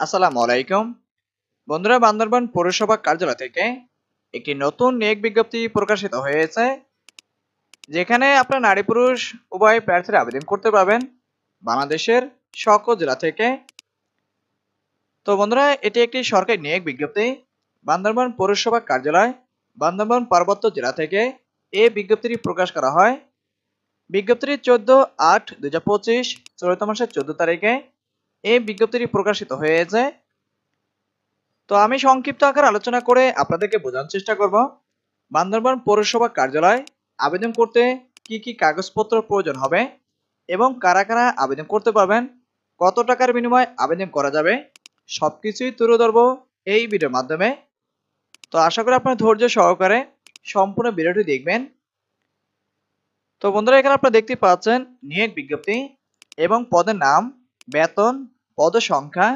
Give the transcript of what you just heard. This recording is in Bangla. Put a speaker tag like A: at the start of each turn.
A: আসসালামু আলাইকুম। বন্ধুরা, বান্দরবান পৌরসভা কার্যালয় থেকে একটি নতুন নিয়োগ বিজ্ঞপ্তি প্রকাশিত হয়েছে, যেখানে আপনার নারী পুরুষ উভয় প্রার্থীরা আবেদন করতে পারবেন বাংলাদেশের সকল জেলা থেকে। তো বন্ধুরা, এটি একটি সরকারি নিয়োগ বিজ্ঞপ্তি। বান্দরবান পৌরসভা কার্যালয়, বান্দরবান পার্বত্য জেলা থেকে এই বিজ্ঞপ্তিটি প্রকাশ করা হয়। বিজ্ঞপ্তিটি 14/8/2025 চলিত মাসের 14 তারিখে এই বিজ্ঞপ্তিটি প্রকাশিত হয়েছে। তো আমি সংক্ষিপ্ত আকারে আলোচনা করে আপনাদেরকে বোঝানোর চেষ্টা করব বান্দরবান পৌরসভা কার্যালয় আবেদন করতে কি কি কাগজপত্র প্রয়োজন হবে এবং কারা কারা আবেদন করতে পারবেন, কত টাকার বিনিময়ে আবেদন করা যাবে, সবকিছুই তুলে ধরবো এই ভিডিওর মাধ্যমে। তো আশা করি আপনার ধৈর্য সহকারে সম্পূর্ণ ভিডিওটি দেখবেন। তো বন্ধুরা, এখানে আপনারা দেখতে পাচ্ছেন নিয়োগ বিজ্ঞপ্তি এবং পদের নাম, বেতন, পদ সংখ্যা